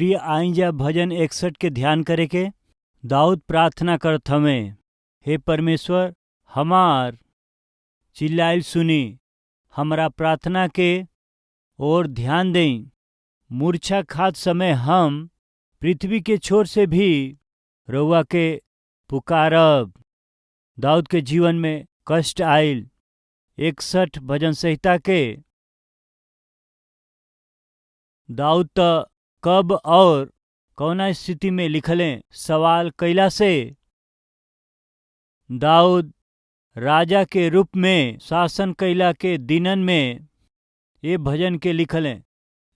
प्रिय आइजा भजन 61 के ध्यान करे के। दाऊद प्रार्थना करत हवे, हे परमेश्वर हमार चिल्लाइल सुनी, हमरा प्रार्थना के ओर ध्यान दें। मूर्छा खात समय हम पृथ्वी के छोर से भी रउआ के पुकारब। दाऊद के जीवन में कष्ट आइल। 61 भजन संहिता के दाऊद त कब और कौना स्थिति में लिखले सवाल कैला से दाऊद राजा के रूप में शासन कैला के दिनन में ये भजन के लिखले।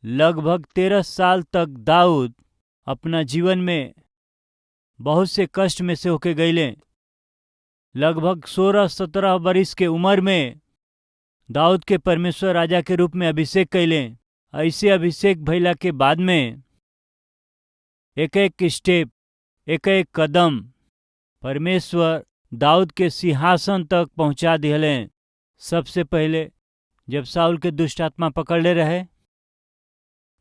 लगभग 13 साल तक दाऊद अपना जीवन में बहुत से कष्ट में से होके गईले। लगभग 16-17 वर्ष के उम्र में दाऊद के परमेश्वर राजा के रूप में अभिषेक कैले। ऐसे अभिषेक भइला के बाद में एक एक स्टेप, एक एक कदम परमेश्वर दाऊद के सिंहासन तक पहुंचा दिले। सबसे पहले जब साउल के दुष्ट आत्मा पकड़ले रहे,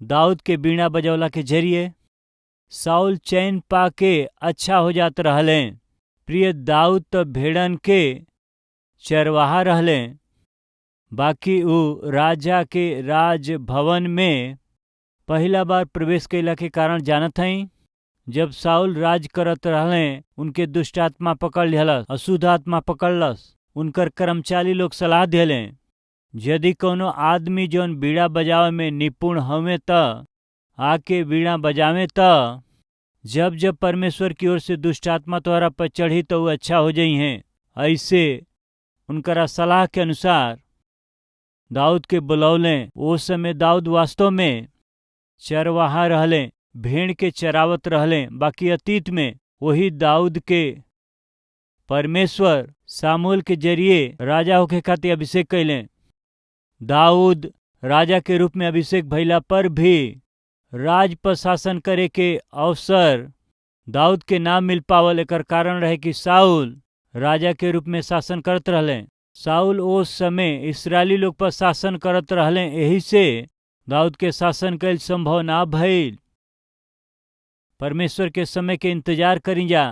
दाऊद के बीणा बजौला के जरिए साउल चैन पा के अच्छा हो जात रहले। प्रिय दाऊद तो भेड़न के चरवाहा रहले, बाकी ऊ राजा के राज भवन में पहला बार प्रवेश कैला के कारण जानत हई। जब साउल राज करत रहले, उनके दुष्ट आत्मा पकड़ लिहलस, अशुद्ध आत्मा पकड़लस। उनकर कर्मचारी लोग सलाह दिले, यदि कोनो आदमी जौन बीड़ा बजावे में निपुण हवे त आके बीड़ा बजावे त जब जब परमेश्वर की ओर से दुष्ट आत्मा तोहरा पर चढ़ी तो वो अच्छा हो जाई हैं। ऐसे उनकरा सलाह के अनुसार दाऊद के बुलौले। वो समय दाऊद वास्तव में चरवाहा रहले, भेड़ के चरावत रहले। बाकी अतीत में वही दाऊद के परमेश्वर सामुएल के जरिए राजा होके खातिर अभिषेक कैले। दाऊद राजा के रूप में अभिषेक भइला पर भी राज पर शासन करे के अवसर दाऊद के नाम मिल पावल। एकर कारण रहे कि साउल राजा के रूप में शासन करत रहले। साउल उस समय इस्राएली लोग पर शासन करत रहले, यही से दाऊद के शासन कैल संभव ना भइल। परमेश्वर के समय के इंतजार करी जा।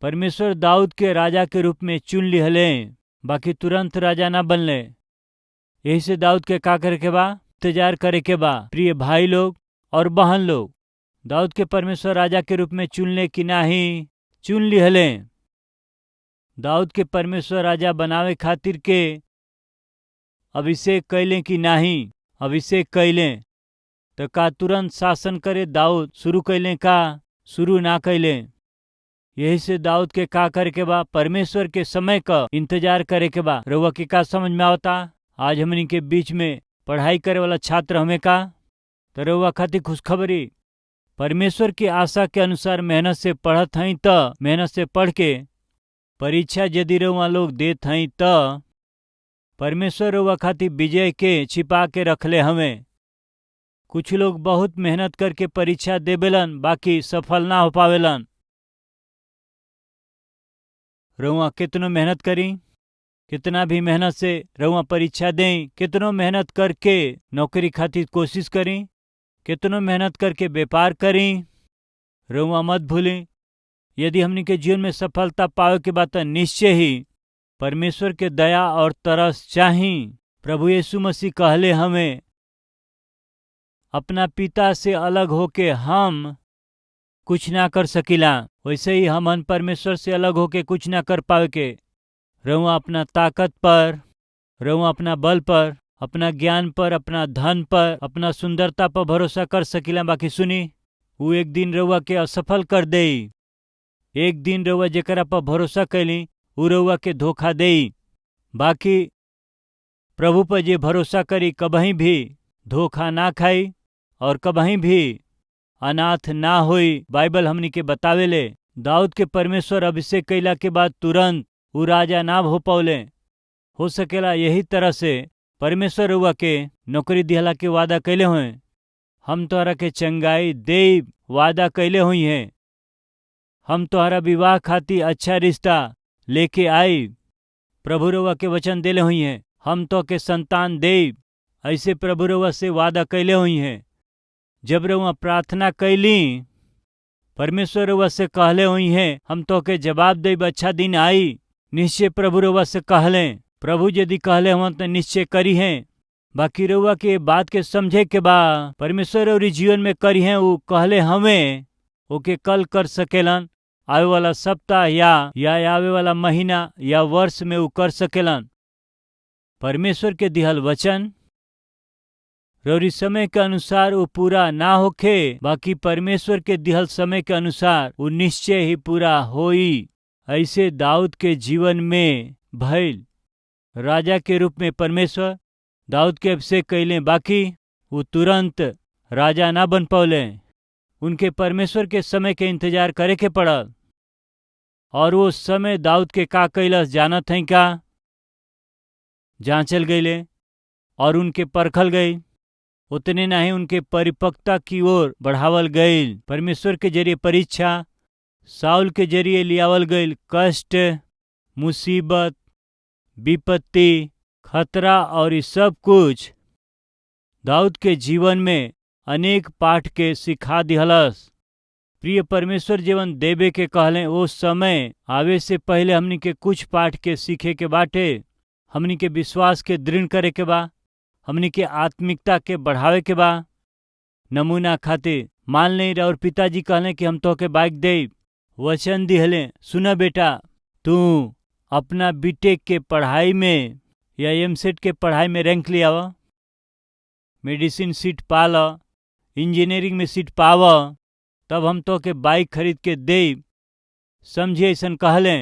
परमेश्वर दाऊद के राजा के रूप में चुन लिहले, बाकी तुरंत राजा ना बनले। यही से दाऊद के का करे के बा? इंतजार करे के बा। प्रिय भाई लोग और बहन लोग, दाऊद के परमेश्वर राजा के रूप में चुनले कि नाही? चुन लिहले। दाऊद के परमेश्वर राजा बनावे खातिर के अभिषेक कैले कि नाही? अभिषेक कैले। तो का तुरंत शासन करे दाऊद शुरू कैले? का शुरू ना कैले। यही से दाऊद के का करे के बा? परमेश्वर के समय का इंतजार करे के बा। रउआ के का समझ में आवता? आज हमनी के बीच में पढ़ाई करे वाला छात्र हमें का तो रउआ खातिर खुशखबरी। परमेश्वर की आशा के अनुसार मेहनत से पढ़त हई त मेहनत से पढ़ के परीक्षा यदि रउआ लोग देत हई त परमेश्वर रउआ खातिर विजय के छिपा के रखले हमें। कुछ लोग बहुत मेहनत करके परीक्षा देवेलन, बाकी सफल ना हो पावेलन। रउआ कितनो मेहनत करी, कितना भी मेहनत से रउआ परीक्षा दें, कितनो मेहनत करके नौकरी खातिर कोशिश करी, कितनो मेहनत करके व्यापार करी, रउआ मत भूलें, यदि हमनी के जीवन में सफलता पावे के बाद निश्चय ही परमेश्वर के दया और तरस चाही। प्रभु यीशु मसीह कहले हमें, अपना पिता से अलग होके हम कुछ ना कर सकिला, वैसे ही हमन परमेश्वर से अलग होके कुछ ना कर पावे के। रउआ अपना ताकत पर, रउआ अपना बल पर, अपना ज्ञान पर, अपना धन पर, अपना सुंदरता पर भरोसा कर सकिला, बाकी सुनी वो एक दिन रउआ के असफल कर देई। एक दिन रउआ जेकरा पर भरोसा कैली उ रउआ के धोखा देई। बाकी प्रभु पर जे भरोसा करी कबहीं भी धोखा ना खाई और कबहीं भी अनाथ ना होई। बाइबल हमनी के बतावेले दाऊद के परमेश्वर अभिषेक कैला के बाद तुरंत उ राजा ना हो पौले। हो सकेला यही तरह से परमेश्वर रउआ के नौकरी दिहला के वादा कैले हुए, हम तोहरा के चंगाई देब वादा कैले हुई हैं, हम तोहरा विवाह खातिर अच्छा रिश्ता लेके आई प्रभु रउआ के वचन देले हुई हैं, हम तो के संतान देब ऐसे प्रभु रउआ से वादा कैले हुई हैं। जब रउआ प्रार्थना कैली, परमेश्वर रउआ से कहले हुई हैं हम तो के जवाब देब, अच्छा दिन आई। निश्चय प्रभु रउआ से कहले, प्रभु यदि कहले हम तो निश्चय करी हैं। बाकी रउआ के बात के समझे के बा, परमेश्वर और जीवन में करी हैं वो कहले हमें ओके कल कर सकेलन, आवे वाला सप्ताह या आवे वाला महीना या वर्ष में वो कर सकेलन। परमेश्वर के दिहल वचन रौरी समय के अनुसार वो पूरा ना होखे, बाकी परमेश्वर के दिहल समय के अनुसार वो निश्चय ही पूरा होई। ऐसे दाऊद के जीवन में भइल। राजा के रूप में परमेश्वर दाऊद के अभिषेक कैले, बाकी वो तुरंत राजा ना बन पौले। उनके परमेश्वर के समय के इंतजार करे के पड़ल। और वो समय दाऊद के का कैलस जानत हैं का? जांचल गईले और उनके परखल गई। उतने नहीं, उनके परिपक्वता की ओर बढ़ावल गईल। परमेश्वर के जरिए परीक्षा, साउल के जरिए लियावल गईल कष्ट, मुसीबत, विपत्ति, खतरा और ये सब कुछ दाऊद के जीवन में अनेक पाठ के सिखा दिहलस। प्रिय परमेश्वर जीवन देवे के कहले वो समय आवे से पहले हमनी के कुछ पाठ के सीखे के बाटे। हमनी के विश्वास के दृढ़ करे के बा, हमनी के आत्मिकता के बढ़ावे के बा। नमूना खातिर मान ले और पिताजी कहले कि हम तो के बाइक दे, वचन दिहले सुना बेटा, तू अपना बीटेक के पढ़ाई में या एमसेट के पढ़ाई में रैंक ले आवा, मेडिसिन सीट पा ल, इंजीनियरिंग में सीट पाव, तब हम तो के बाइक खरीद के दे। समझे ऐसन कहले।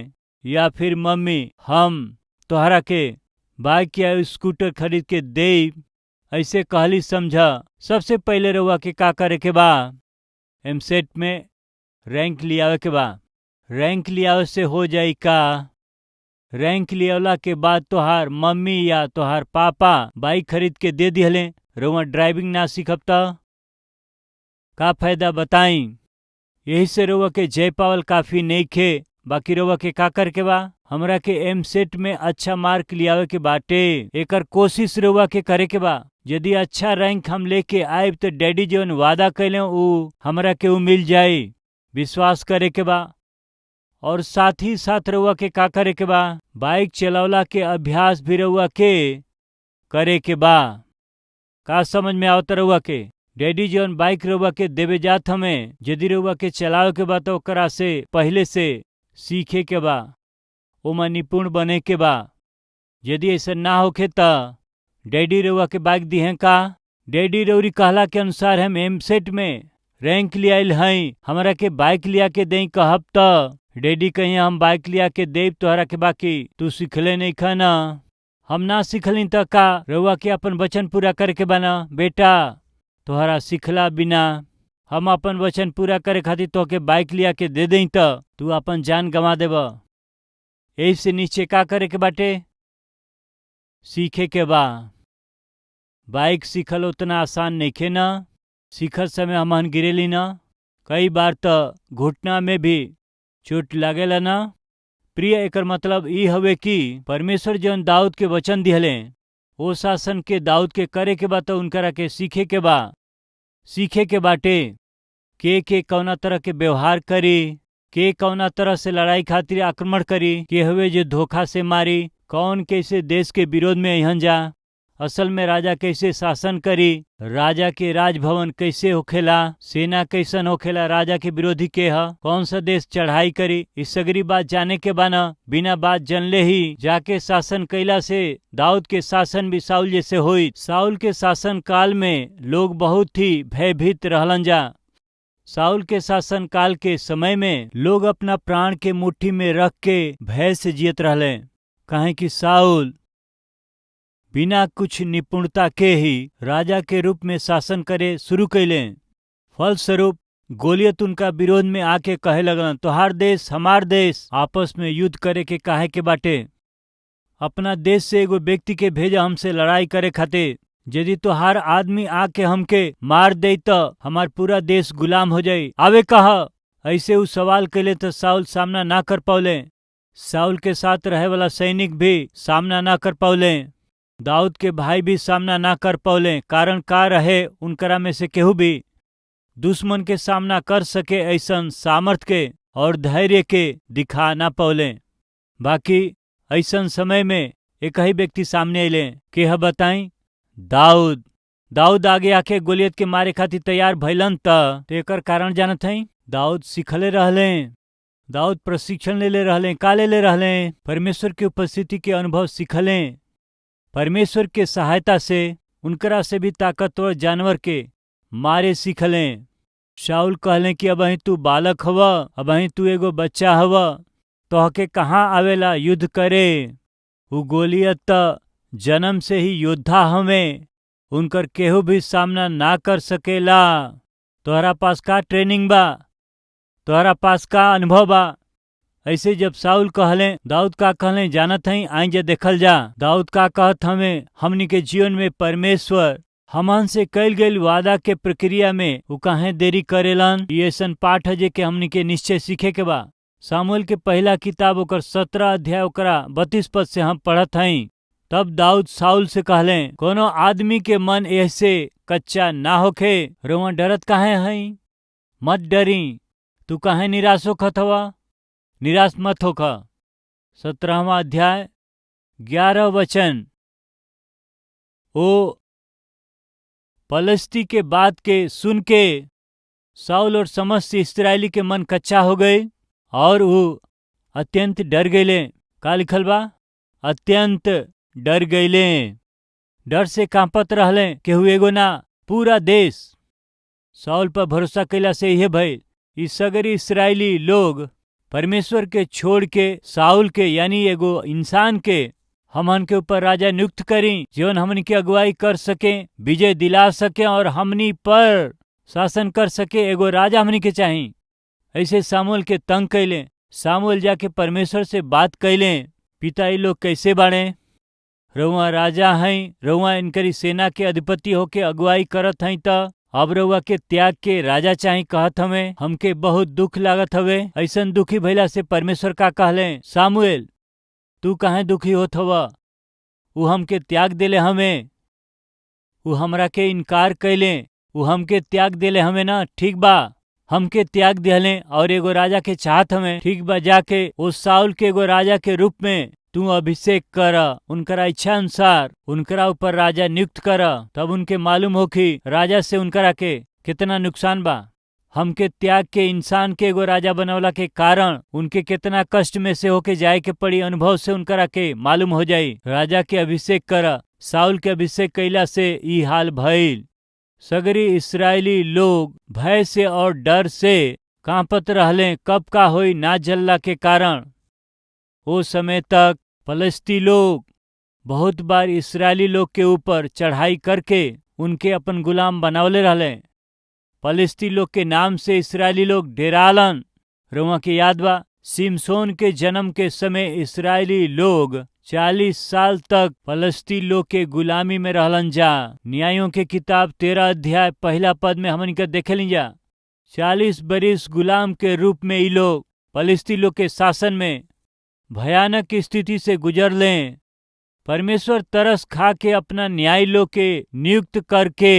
या फिर मम्मी हम तोहरा के बाइक या स्कूटर खरीद के दे, ऐसे कहली समझा। सबसे पहले रउआ के का करे के बा? एमसेट में रैंक लियावे के बा। रैंक लियावे से हो जाई का? रैंक लियावला के बाद तोहार मम्मी या तोहार पापा बाइक खरीद के दे दिहले, रउआ ड्राइविंग ना सीखब त का फायदा बताई? यही से रउआ के जय पावल काफी नहीं खे। बाकी रउआ के का कर के बा? हमरा के एमसेट में अच्छा मार्क लियावे के बाटे, एकर कोशिश रउआ के करे के बा। यदि अच्छा रैंक हम लेके आएब तो डैडी जौन वादा कैले ऊ हमरा के ऊ मिल जाई। विश्वास करे के बा। और साथ ही साथ रउआ के का करे के बा? बाइक चलावला के अभ्यास भी रउआ के करे के बा। का समझ में आवत रउआ के? डैडी जौन बाइक रउआ के देवे जात हमें, यदि रउआ के चलावे के बा तो ओकरा से पहले से सीखे के बा, ओमा निपुण बने के बा। यदि ऐसा ना होखे त डैडी रउआ के बाइक दिहे का? डैडी रउरी कहला के अनुसार हम एमसेट में रैंक लियाइल हई, हमरा के बाइक लिया के देई कहब त डैडी कहीं हम बाइक लिया के देब तोहरा के, बाकी तू सिखले नहीं खा ना। हम ना सिखली त का? रउआ के अपन वचन पूरा करे के बना बेटा। तोहरा सिखला बिना हम अपन वचन पूरा करे खातिर तोके बाइक लिया के दे दें त तू अपन जान गंवा देब। यही से नीचे का करे के बाटे? सीखे के बा। बाइक सीखल उतना आसान नहीं खे ना। सीखत समय हमन गिरेली ना, कई बार त घुटना में भी चोट लागेला ना। प्रिय एकर मतलब ई हवे कि परमेश्वर जौन दाऊद के वचन दिहले ओ शासन के दाऊद के करे के बा तो उनकरा के सीखे के बा। सीखे के बाटे के कौना तरह के व्यवहार करी, के कौना तरह से लड़ाई खातिर आक्रमण करी, के हवे जो धोखा से मारी, कौन कैसे देश के विरोध में अहन जा, असल में राजा कैसे शासन करी, राजा के राजभवन कैसे होखेला, सेना कैसन होखेला, राजा के विरोधी के ह, कौन सा देश चढ़ाई करी, इस सगरी बात जाने के बाना। बिना बात जानले ही जाके शासन कैला से दाऊद के शासन भी साउल जैसे हुई। साउल के शासन काल में लोग बहुत ही भयभीत रहलन जा। साउल के शासन काल के समय में लोग अपना प्राण के मुट्ठी में रख के भय से जियत रहले, काहे कि साउल बिना कुछ निपुणता के ही राजा के रूप में शासन करे शुरू कैले। फलस्वरूप गोलियत उनका विरोध में आके कहे लगलन, तोहार देश हमार देश आपस में युद्ध करे के काहे के बाटे? अपना देश से एगो व्यक्ति के भेजा हमसे लड़ाई करे खातिर। यदि तोहार आदमी आके हमके मार दे तो हमार पूरा देश गुलाम हो जाई, आवे कहा? ऐसे उ सवाल कैले तो साउल सामना ना कर पौले। साउल के साथ रहे वाला सैनिक भी सामना ना कर पौले। दाऊद के भाई भी सामना ना कर पौले। कारण का रहे? उनकरा में से केहू भी दुश्मन के सामना कर सके ऐसन सामर्थ के और धैर्य के दिखा ना पौले। बाकी ऐसन समय में एक ही व्यक्ति सामने अले के ह बताई, दाऊद। दाऊद आगे आके गोलियत के मारे खातिर तैयार भइलन त एकर कारण जानत हई, दाऊद सिखले रहले, दाऊद प्रशिक्षण ले रहले। का ले रहले? परमेश्वर की उपस्थिति के अनुभव सीखले। परमेश्वर के सहायता से उनकरा से भी ताकतवर जानवर के मारे सीखले। शाऊल कहले कि अबही तू बालक हव, अबही तू एगो बच्चा हव, तोहके कहाँ आवेला युद्ध करे। उ गोलियत त जन्म से ही योद्धा हमें, उनकर केहू भी सामना ना कर सकेला। तोहरा पास का ट्रेनिंग बा, तोहरा पास का अनुभव बा। ऐसे जब शाऊल कहले, दाऊद का कहले जानत हई, आई जे देखल जा। दाऊद का कहत हमें, हमनी के जीवन में परमेश्वर हमन से कैल गईल वादा के प्रक्रिया में उ काहे देरी करेलन। ये ऐसन पाठ है जे के हमनी के निश्चय सीखे के बा। सामुएल के पहला किताब ओकर 17 अध्याय ओकरा 32 पद से हम पढ़त हई। तब दाऊद शाऊल से कहले, कोनो आदमी के मन ऐसे कच्चा ना होखे, रोवा डरत काहे हई? मत डरी, तू काहे निराश होखत हवा? निराश मत होखा। 17वां अध्याय 11 वचन। ओ पलस्ती के बात के सुन के शाऊल और समस्त इस्राएली के मन कच्चा हो गए और वो अत्यंत डर गईले। का लिखल बा? अत्यंत डर गईले, डर से कांपत रहले। केहू एगो ना, पूरा देश शाऊल पर भरोसा कैला से यह भइल। ई सगरी इस्राएली लोग परमेश्वर के छोड़ के शाऊल के यानी एगो इंसान के हमन के ऊपर राजा नियुक्त करी, जीवन हमन की अगुवाई कर सके, विजय दिला सके और हमनी पर शासन कर सके। एगो राजा हमनी के चाहिए। ऐसे सामुएल के तंग कैले। सामुएल जाके परमेश्वर से बात कैले, पिता ये लोग कैसे बाड़े? रउआ राजा हैं, रउआ इनकरी सेना के अधिपति होके अगुवाई करत हैं, त अब रउआ के त्याग के राजा चाही कहत हमें। हमके बहुत दुख लागत हवे। ऐसन दुखी भइला से परमेश्वर का कहले, सामुएल तू काहे दुखी होत हवा? उ हमके त्याग देले हमें, उ हमरा के इनकार कैले, उ हमके त्याग देले हमें ना। ठीक बा, हमके त्याग दिले और एगो राजा के चाहत हमें। ठीक बा, जाके उस शाऊल के एगो राजा के रूप में तू अभिषेक कर, उनकरा इच्छा अनुसार उनकरा ऊपर राजा नियुक्त कर। तब उनके मालूम होखी राजा से उनकरा के कितना नुकसान बा। हमके त्याग के इंसान के एगो राजा बनवला के कारण उनके कितना कष्ट में से होके जाए के पड़ी। अनुभव से उनकरा के मालूम हो जाई। राजा के अभिषेक कर। शाऊल के अभिषेक कैला से ई हाल भइल। सगरी इस्राएली लोग भय से और डर से कांपत रहले, कब का होई ना जल्ला के कारण। वो समय तक फलस्ती लोग बहुत बार इस्राएली लोग के ऊपर चढ़ाई करके उनके अपन गुलाम बनावले रहले। फलस्ती लोग के नाम से इस्राएली लोग डेरालन। रउआ के याद बा, सिमसोन के जन्म के समय इस्राएली लोग 40 साल तक फलस्ती लोग के गुलामी में रहलन जा। न्यायों के किताब 13 अध्याय पहला पद में हमन के देखेली जा। 40 बरिस गुलाम के रूप में ई लोग फलस्ती लोग के शासन में भयानक स्थिति से गुजर लें। परमेश्वर तरस खा के अपना न्याय लोग के नियुक्त करके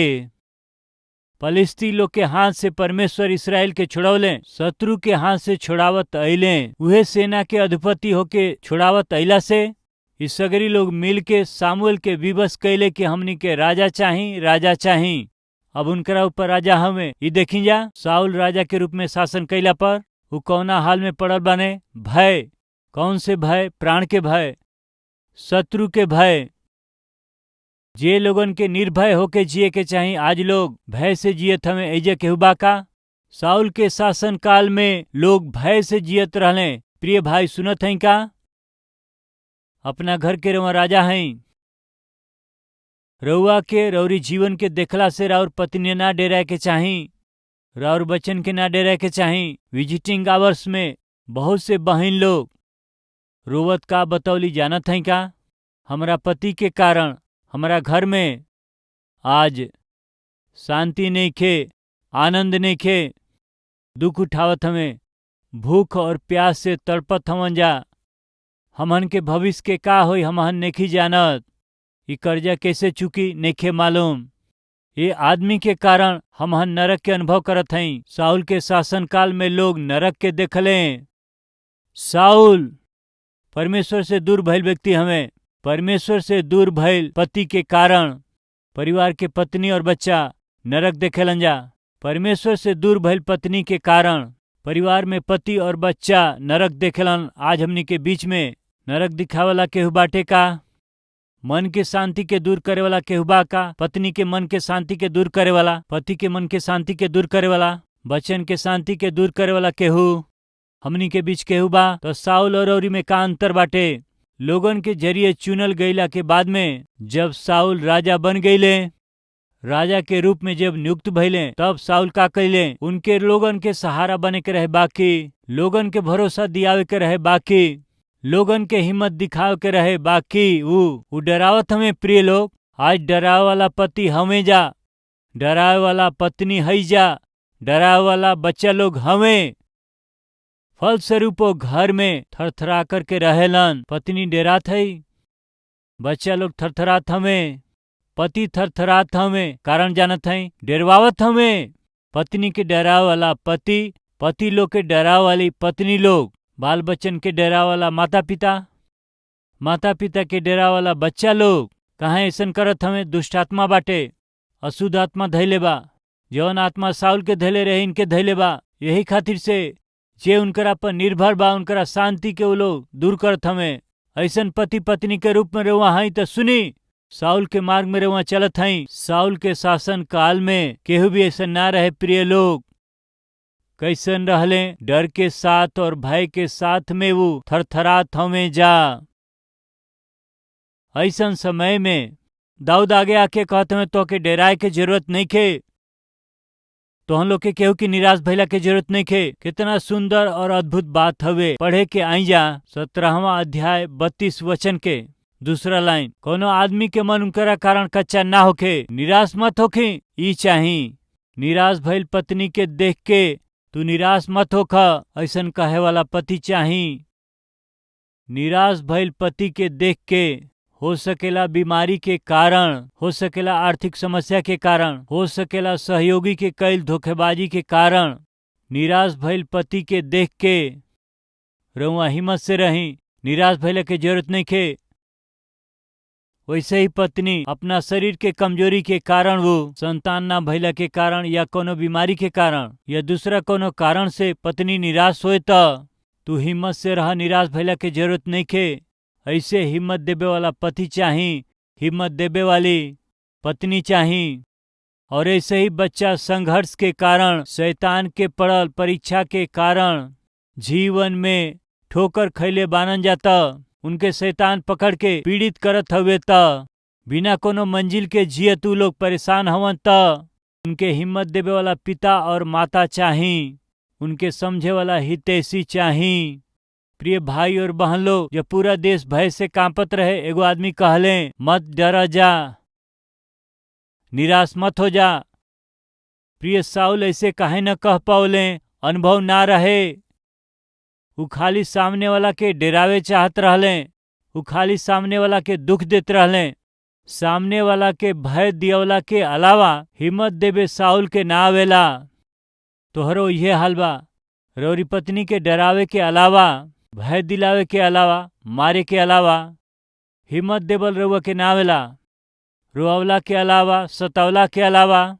फलिस्ती लोग के हाथ से परमेश्वर इसराइल के छुड़ौले। शत्रु के हाथ से छुड़ावत अइले। उहे सेना के अधिपति होके छुड़ावत अइला से इस सगरी लोग मिल के सामुएल के विवश कैले कि हमनी के राजा चाही, राजा चाही। अब उनकरा ऊपर राजा हमें। ये देखी जा, शाऊल राजा के रूप में शासन कैला पर वो कौना हाल में पड़ल बने? भय। कौन से भय? प्राण के भय, शत्रु के भय। जे लोगन के निर्भय होके जिए के चाहिए, आज लोग भय से जियत हमें। ऐजे केहू बा का? शाऊल के शासन काल में लोग भय से जियत रहले। प्रिय भाई सुनत हैं का? अपना घर के रउआ राजा हैं। रउआ के रौरी जीवन के देखला से राउर पत्नी ना डेराए के चाहिए, राउर बच्चन के ना डेराए के चाहिए। विजिटिंग आवर्स में बहुत से बहन लोग रोवत का बतौली जानत हैं का? हमरा पति के कारण हमारा घर में आज शांति नहीं खे, आनंद नहीं खे, दुख उठावत हमें, भूख और प्यास से तड़पत हमन जा। हमन के भविष्य के का होई हमन नेखी जानत। ई कर्जा कैसे चुकी नेखे मालूम। ये आदमी के कारण हम नरक के अनुभव करत हई। साउल के शासन काल में लोग नरक के देखले। साउल परमेश्वर से दूर भइल व्यक्ति हमें। परमेश्वर से दूर भइल पति के कारण परिवार के पत्नी और बच्चा नरक देखेलन जा। परमेश्वर से दूर भइल पत्नी के कारण परिवार में पति और बच्चा नरक देखेलन। आज हमनी के बीच में नरक दिखावाला केहू बाटे का? मन के शांति के दूर करे वाला केहू बा का? पत्नी के मन के शांति के दूर करे वाला, पति के मन के शांति के दूर करे वाला, बच्चन के शांति के दूर करे वाला केहू हमनी के बीच केहू बा? तो साउल और औरी में का अंतर बाटे? लोगन के जरिए चुनल गईला के बाद में जब साउल राजा बन गईले, राजा के रूप में जब नियुक्त भइले, तब साउल का कइले? उनके लोगन के सहारा बने के रहे बाकी, लोगन के भरोसा दियावे के रहे बाकी, लोगन के हिम्मत दिखावे के रहे बाकी। ऊ डरावत हमें प्रिय लोग। आज डरावे वाला पति हमें जा, डरावे वाला पत्नी हई जा, डरावे वाला बच्चा लोग हमें। फलस्वरूप घर में थरथरा करके रहेलन। पत्नी डरात हई, बच्चा लोग थरथरात हमें, पति थरथरात हमें। कारण जानत हई? डरवावत हमें। पत्नी के डराव वाला पति, पति लोग के डराव वाली पत्नी लोग, बाल बच्चन के डराव वाला माता पिता, माता पिता के डराव वाला बच्चा लोग। कहाँ ऐसन करत हमें? दुष्ट आत्मा बाटे, अशुद्ध आत्मा धैले बा। जौन आत्मा साउल के धैले रहे इनके धैले बा। यही खातिर से जे उनकरा पर निर्भर बा उनकरा शांति के वो लोग दूर करत हमें। ऐसन पति पत्नी के रूप में रहुआ हई तो सुनी, साउल के मार्ग में रहुआ चलत हई। साउल के शासन काल में केहू भी ऐसा ना रहे प्रिय लोग। कैसन रहले? डर के साथ और भय के साथ में वो थरथरात हमें जा। ऐसन समय में दाऊद आगे आके कहते हैं तो के डराए के जरूरत नहीं खे, तो हम लोग के केहू की निराश भइला के जरूरत नहीं खे। कितना सुंदर और अद्भुत बात हवे। पढ़े के आई जा 17वां अध्याय 32 वचन के दूसरा लाइन। कोनो आदमी के मन उनकरा कारण कच्चा ना होखे, निराश मत होखे। ई चाही निराश भइल पत्नी के देख के तू निराश मत होखा, ऐसन कहे वाला पति चाही। निराश भइल पति के देख के, हो सकेला बीमारी के कारण, हो सकेला आर्थिक समस्या के कारण, हो सकेला सहयोगी के कईल धोखेबाजी के कारण, निराश भइल पति के देख के रउआ हिम्मत से रही। निराश भइले के जरूरत नहीं खे। वैसे ही पत्नी अपना शरीर के कमजोरी के कारण, वो संतान ना भइला के कारण या कोनो बीमारी के कारण या दूसरा कोनो कारण से पत्नी निराश होए त तू हिम्मत से रह। निराश भइला के जरूरत नहीं खे। ऐसे हिम्मत देवे वाला पति चाही, हिम्मत देवे वाली पत्नी चाही। और ऐसे ही बच्चा संघर्ष के कारण, शैतान के पड़ल परीक्षा के कारण जीवन में ठोकर खैले बानन जाता, उनके शैतान पकड़ के पीड़ित करत हवे त बिना कोनो मंजिल के जिए तू लोग परेशान हवन त उनके हिम्मत देवे वाला पिता और माता चाही, उनके समझे वाला हितैषी चाही। प्रिय भाई और बहन लोग, जब पूरा देश भय से कांपत रहे, एगो आदमी कहले मत डरा जा, निराश मत हो जा। प्रिय साउल ऐसे काहे न कह पाओले? अनुभव ना रहे। वो खाली सामने वाला के डरावे चाहत रहले, वो खाली सामने वाला के दुख देत रहले। सामने वाला के भय दियवला के अलावा हिम्मत देवे साउल के ना आवेला। तोहरो ये हाल बा। रौरी पत्नी के डरावे के अलावा, भय दिलावे के अलावा, मारे के अलावा हिम्मत देवल रउआ के ना आवेला। रोअवला के अलावा, सतावला के अलावा,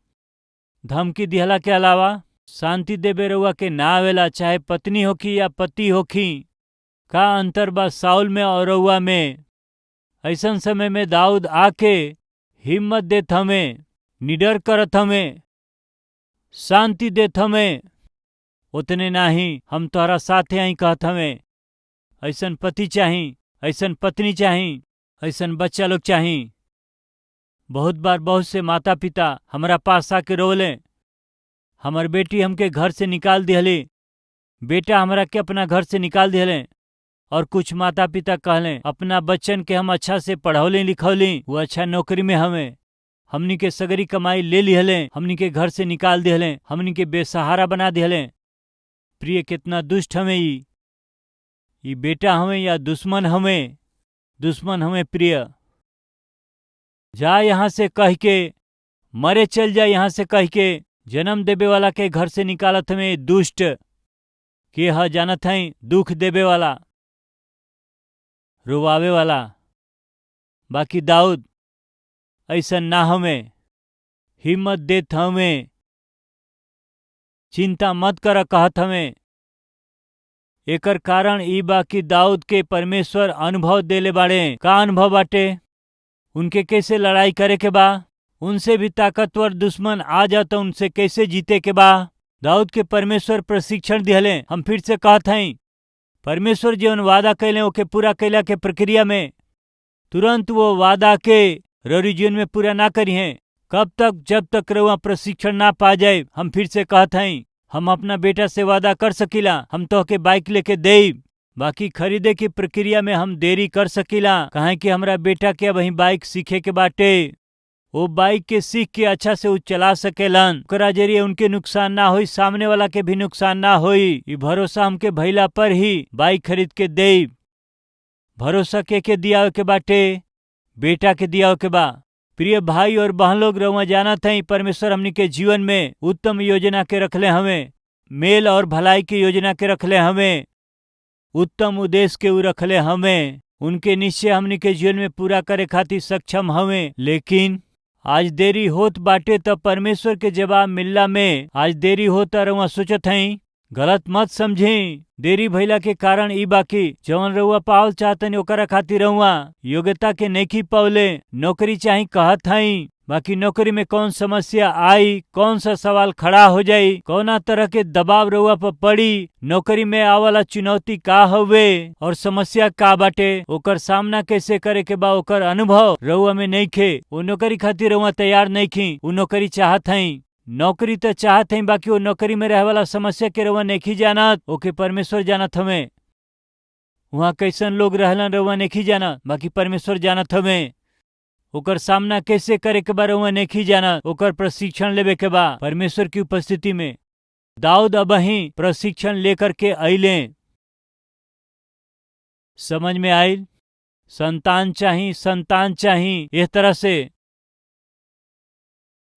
धमकी दिहला के अलावा शांति देवे रउआ के ना आवेला। चाहे पत्नी होखी या पति होखी। का अंतर बा साउल में और रउआ में? ऐसन समय में दाऊद आके हिम्मत देत हमें, निडर करत हमें, शांति देत हमें। उतने नाही, हम तोहरा साथे आई कहत हमें। ऐसन पति चाही, ऐसन पत्नी चाही, ऐसन बच्चा लोग चाही। बहुत बार बहुत से माता पिता हमारा पास आके रोले, हमार बेटी हमके घर से निकाल दिहले, बेटा हमरा के अपना घर से निकाल दिहले। और कुछ माता पिता कहले अपना बच्चन के हम अच्छा से पढ़ौले लिखौली, वो अच्छा नौकरी में हमें, हमनी के सगरी कमाई ले लिहले, हमनी के घर से निकाल दिहले, हमनी के बेसहारा बना दिहले। प्रिय कितना दुष्ट हमें ई बेटा हमें या दुश्मन हमें? दुश्मन हमें प्रिय। जा यहाँ से कह के मरे चल जा यहाँ से कह के जन्म देवे वाला के घर से निकालत हमें दुष्ट के ह जानत हई दुख देवे वाला रुवावे वाला। बाकी दाऊद ऐसा ना हमें हिम्मत देत हमें चिंता मत कर कहत हमें। एकर कारण ई बा कि दाऊद के परमेश्वर अनुभव देले बाड़े। का अनुभव बाटे? उनके कैसे लड़ाई करे के बा, उनसे भी ताकतवर दुश्मन आ जाता उनसे कैसे जीते के बा। दाऊद के परमेश्वर प्रशिक्षण दिहले। हम फिर से कहत हई परमेश्वर जीवन वादा कैले ओके पूरा कैला के प्रक्रिया में तुरंत वो वादा के रौरी जीवन में पूरा ना करी हैं। कब तक? जब तक रउआ प्रशिक्षण ना पा जाए। हम फिर से कहत हई हम अपना बेटा से वादा कर सकीला हम तो के बाइक लेके देब, बाकी खरीदे की प्रक्रिया में हम देरी कर सकीला काहे कि हमरा बेटा के वही बाइक सीखे के बाटे। वो बाइक के सीख के अच्छा से उ चला सकेलन, ओकरा जरिए उनके नुकसान ना होई, सामने वाला के भी नुकसान ना होई। ई भरोसा हमके भइला पर ही बाइक खरीद के देब। भरोसा के दिया के बाटे? बेटा के दिया के बा। प्रिय भाई और बहन लोग, रउआ जानत हई परमेश्वर हमनी के जीवन में उत्तम योजना के रखले हमें, मेल और भलाई की योजना के रखले हमें, उत्तम उद्देश्य के उ रखले हमें। उनके निश्चय हमनी के जीवन में पूरा करे खातिर सक्षम हमें। लेकिन आज देरी होत बाटे तब परमेश्वर के जवाब मिलला में आज देरी होता रउआ सोचत हई। गलत मत समझी। देरी भइला के कारण ई बाकी जवन रउआ पावल चाहतनी ओकरा खातिर रउआ योग्यता के नइखी पवले। नौकरी चाही कहत हई, बाकी नौकरी में कौन समस्या आई, कौन सा सवाल खड़ा हो जाई, कौना तरह के दबाव रउआ पर पड़ी, नौकरी में आवला चुनौती का हवे और समस्या का बाटे, ओकर सामना कैसे करे के बा, ओकर अनुभव रउआ में नइखे। वो नौकरी खातिर रउआ तैयार नइखी। वो नौकरी चाहत हई, नौकरी तो चाहत हई, बाकी वो नौकरी में रहे वाला समस्या के रउआ नइखी जानत, ओके परमेश्वर जानत हमें। वहाँ कैसन लोग रहलन रउआ नइखी जानत, बाकी परमेश्वर जानत हमें। ओकर सामना कैसे करे के बा रउआ नइखी जानत, ओकर प्रशिक्षण लेवे के बा परमेश्वर की उपस्थिति में। दाऊद अबही प्रशिक्षण लेकर के अइले। समझ में आइल? संतान चाही, संतान चाही। इस तरह से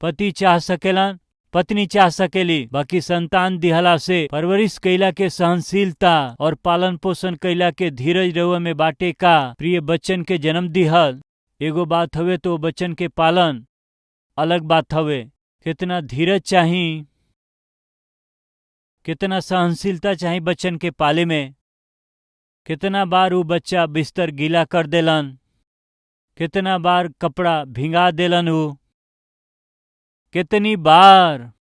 पति चाह सकेलन, पत्नी चाह सकेली, बाकी संतान दिहला से परवरिश कैला के सहनशीलता और पालन पोषण कैला के धीरज रउआ में बाटे का। प्रिय बच्चन के जन्म दिहल एगो बात हवे, तो बच्चन के पालन अलग बात हवे। कितना धीरज चाही, कितना सहनशीलता चाही बच्चन के पाले में। कितना बार वो बच्चा बिस्तर गीला कर देलन, कितना बार कपड़ा भिंगा देलन, वो कितनी बार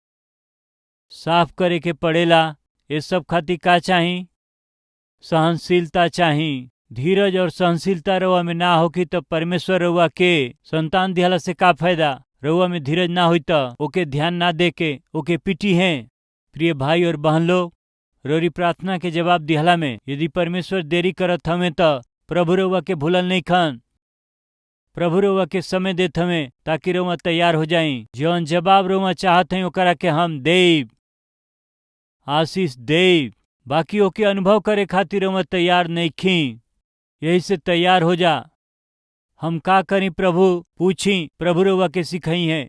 साफ करे के पड़ेला। ये सब खातिर का चाही? सहनशीलता चाही। धीरज और सहनशीलता रउआ में ना होकी तो परमेश्वर रउआ के संतान दिहला से का फायदा। रउआ में धीरज ना होई तो ओके ध्यान ना दे के ओके पीटी है। प्रिय भाई और बहन लोग, रोरी प्रार्थना के जवाब दिहला में यदि परमेश्वर देरी करत हमें तो प्रभु रउआ के भूलल नहीं खन। प्रभु रउआ के समय देत हमें ताकि रउआ तैयार हो जाई। जौन जवाब रउआ चाहत हई ओकरा के हम देब, आशीष देब, बाकी ओके अनुभव करे खातिर रउआ तैयार नइखी। यही से तैयार हो जा। हम का करी प्रभु? पूछी, प्रभु रउआ के सिखाई है।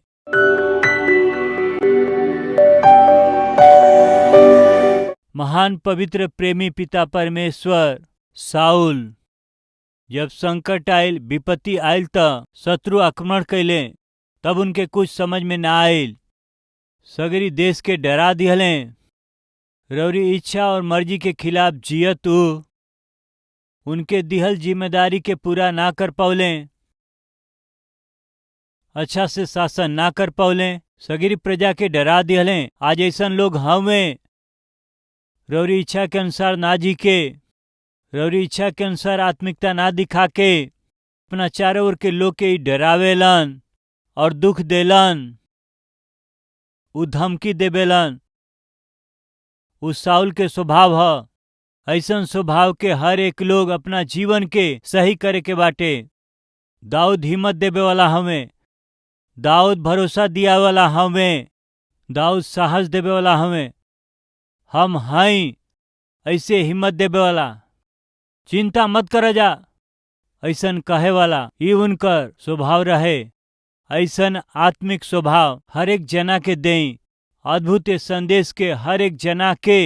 महान पवित्र प्रेमी पिता परमेश्वर, साउल जब संकट आयल, विपत्ति आयल त शत्रु आक्रमण कैले, तब उनके कुछ समझ में ना आयल। सगरी देश के डरा दिहले। रउरी इच्छा और मर्जी के खिलाफ जियत उनके दिहल जिम्मेदारी के पूरा ना कर पौले, अच्छा से शासन ना कर पौले, सगरी प्रजा के डरा दिहले। आज ऐसन लोग हमें रउरी इच्छा के अनुसार ना जी के, रउरी इच्छा के अनुसार आत्मिकता ना दिखा के अपना चारों ओर के लोग के डरावेलन और दुख देलन, उ धमकी देवेलन। उ साउल के स्वभाव ह। ऐसन स्वभाव के हर एक लोग अपना जीवन के सही करे के बाटे। दाऊद हिम्मत देवे वाला हमें, दाऊद भरोसा दिया वाला हमें, दाऊद साहस देवे वाला हमें। हम हई ऐसे हिम्मत देवे वाला, चिंता मत कर जा ऐसन कहे वाला। ये उनकर स्वभाव रहे। ऐसन आत्मिक स्वभाव हर एक जना के दें। अद्भुत संदेश के हर एक जना के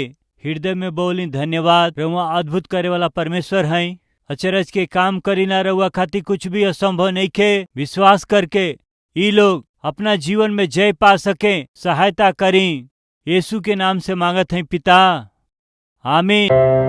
हृदय में बोली धन्यवाद। रउआ अद्भुत करे वाला परमेश्वर हैं। अचरज के काम करी ना, रउआ खातिर कुछ भी असंभव नहीं खे। विश्वास करके ई लोग अपना जीवन में जय पा सके, सहायता करी। यीशु के नाम से मांगत हैं पिता, आमीन।